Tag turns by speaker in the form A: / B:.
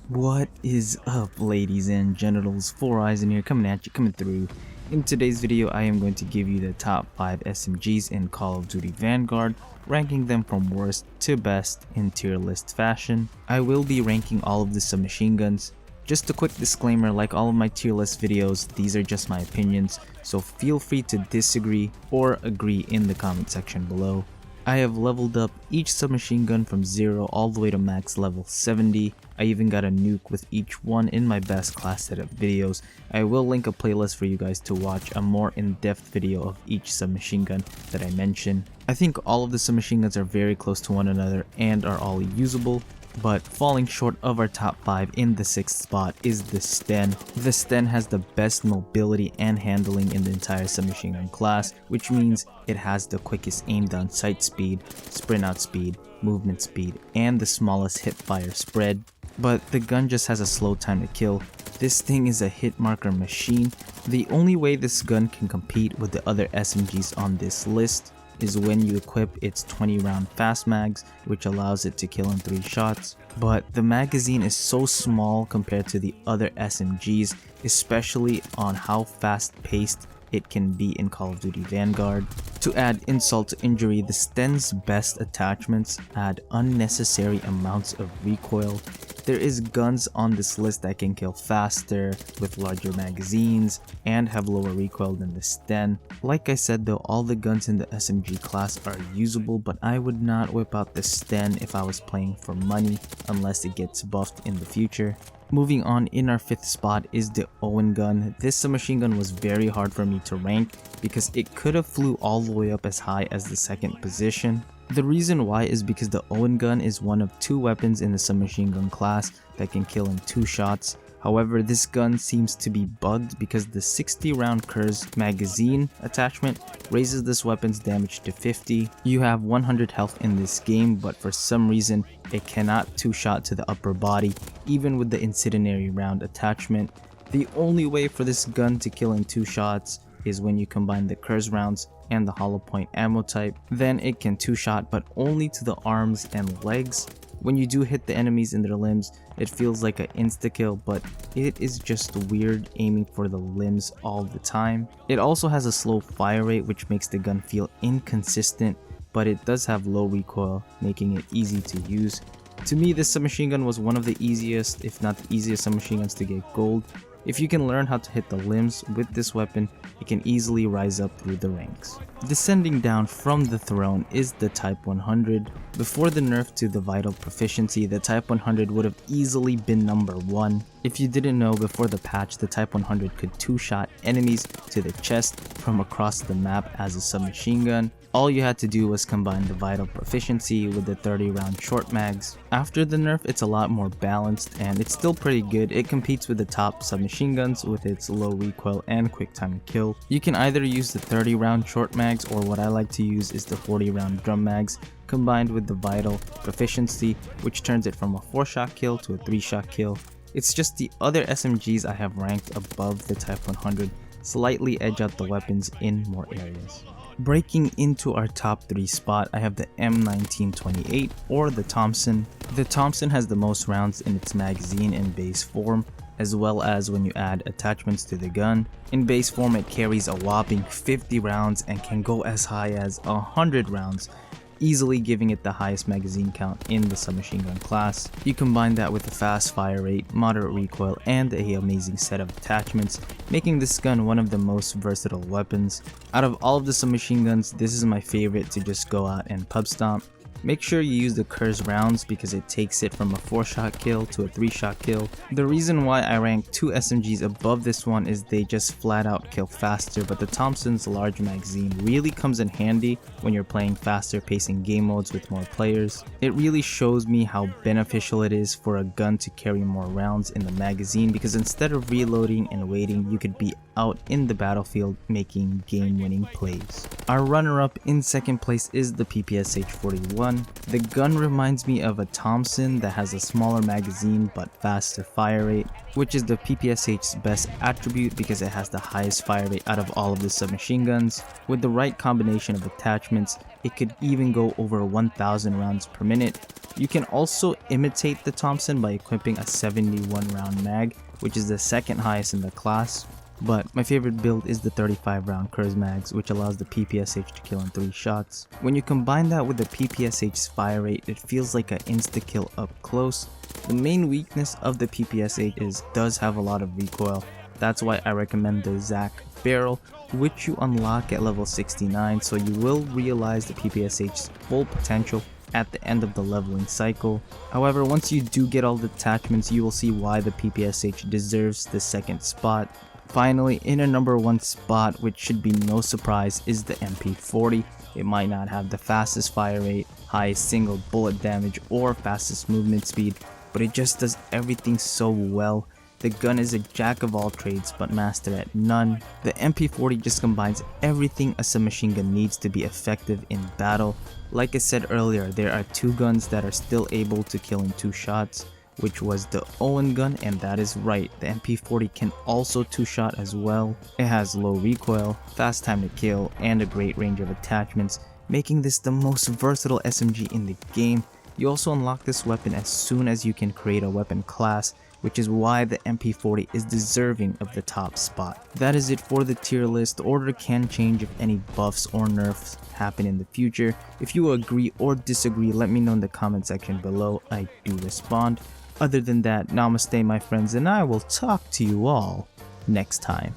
A: What is up, ladies and genitals? Four Eyes in here, coming at you, coming through. In today's video, I am going to give you the top 5 SMGs in Call of Duty Vanguard, ranking them from worst to best in tier list fashion. I will be ranking all of the submachine guns. Just a quick disclaimer, like all of my tier list videos, these are just my opinions, so feel free to disagree or agree in the comment section below. I have leveled up each submachine gun from 0 all the way to max level 70. I even got a nuke with each one in my best class setup videos. I will link a playlist for you guys to watch a more in-depth video of each submachine gun that I mentioned. I think all of the submachine guns are very close to one another and are all usable, but falling short of our top 5 in the 6th spot is the Sten. The Sten has the best mobility and handling in the entire submachine gun class, which means it has the quickest aim down sight speed, sprint out speed, movement speed, and the smallest hip fire spread. But the gun just has a slow time to kill. This thing is a hit marker machine. The only way this gun can compete with the other SMGs on this list is when you equip its 20 round fast mags, which allows it to kill in 3 shots. But the magazine is so small compared to the other SMGs, especially on how fast paced it can be in Call of Duty Vanguard. To add insult to injury, the Sten's best attachments add unnecessary amounts of recoil. There is guns on this list that can kill faster, with larger magazines, and have lower recoil than the Sten. Like I said though, all the guns in the SMG class are usable, but I would not whip out the Sten if I was playing for money, unless it gets buffed in the future. Moving on, in our 5th spot is the Owen gun. This submachine gun was very hard for me to rank because it could have flew all the way up as high as the 2nd position. The reason why is because the Owen gun is one of 2 weapons in the submachine gun class that can kill in 2 shots. However, this gun seems to be bugged because the 60 round Kurz magazine attachment raises this weapon's damage to 50. You have 100 health in this game, but for some reason it cannot 2-shot to the upper body even with the incendiary round attachment. The only way for this gun to kill in 2 shots is when you combine the Kurz rounds and the hollow point ammo type. Then it can 2-shot, but only to the arms and legs. When you do hit the enemies in their limbs, it feels like an insta-kill, but it is just weird aiming for the limbs all the time. It also has a slow fire rate, which makes the gun feel inconsistent, but it does have low recoil, making it easy to use. To me, this submachine gun was one of the easiest, if not the easiest submachine guns to get gold. If you can learn how to hit the limbs with this weapon, it can easily rise up through the ranks. Descending down from the throne is the Type 100. Before the nerf to the vital proficiency, the Type 100 would have easily been number 1. If you didn't know, before the patch, the Type 100 could 2-shot enemies to the chest from across the map as a submachine gun. All you had to do was combine the vital proficiency with the 30 round short mags. After the nerf, it's a lot more balanced and it's still pretty good. It competes with the top submachine guns with its low recoil and quick time to kill. You can either use the 30 round short mags, or what I like to use is the 40 round drum mags combined with the vital proficiency, which turns it from a 4-shot kill to a 3-shot kill. It's just the other SMGs I have ranked above the Type 100 slightly edge out the weapons in more areas. Breaking into our top 3 spot, I have the M1928 or the Thompson. The Thompson has the most rounds in its magazine in base form, as well as when you add attachments to the gun. In base form, it carries a whopping 50 rounds and can go as high as 100 rounds, easily giving it the highest magazine count in the submachine gun class. You combine that with a fast fire rate, moderate recoil, and an amazing set of attachments, making this gun one of the most versatile weapons. Out of all of the submachine guns, this is my favorite to just go out and pub stomp. Make sure you use the Kurz rounds because it takes it from a 4-shot kill to a 3-shot kill. The reason why I rank 2 SMGs above this one is they just flat out kill faster, but the Thompson's large magazine really comes in handy when you're playing faster pacing game modes with more players. It really shows me how beneficial it is for a gun to carry more rounds in the magazine, because instead of reloading and waiting, you could be out in the battlefield making game-winning plays. Our runner-up in second place is the PPSH-41. The gun reminds me of a Thompson that has a smaller magazine but faster fire rate, which is the PPSH's best attribute because it has the highest fire rate out of all of the submachine guns. With the right combination of attachments, it could even go over 1,000 rounds per minute. You can also imitate the Thompson by equipping a 71 round mag, which is the second highest in the class. But my favorite build is the 35 round Kurz mags, which allows the PPSH to kill in 3 shots. When you combine that with the PPSH's fire rate, it feels like an insta-kill up close. The main weakness of the PPSH is does have a lot of recoil. That's why I recommend the Zac barrel, which you unlock at level 69, so you will realize the PPSH's full potential at the end of the leveling cycle. However, once you do get all the attachments, you will see why the PPSH deserves the second spot. Finally, in a number 1 spot, which should be no surprise, is the MP40. It might not have the fastest fire rate, highest single bullet damage, or fastest movement speed, but it just does everything so well. The gun is a jack of all trades but master at none. The MP40 just combines everything a submachine gun needs to be effective in battle. Like I said earlier, there are 2 guns that are still able to kill in 2 shots, which was the Owen gun, and that is right, the MP40 can also 2-shot as well. It has low recoil, fast time to kill, and a great range of attachments, making this the most versatile SMG in the game. You also unlock this weapon as soon as you can create a weapon class, which is why the MP40 is deserving of the top spot. That is it for the tier list. The order can change if any buffs or nerfs happen in the future. If you agree or disagree, let me know in the comment section below. I do respond. Other than that, namaste my friends, and I will talk to you all next time.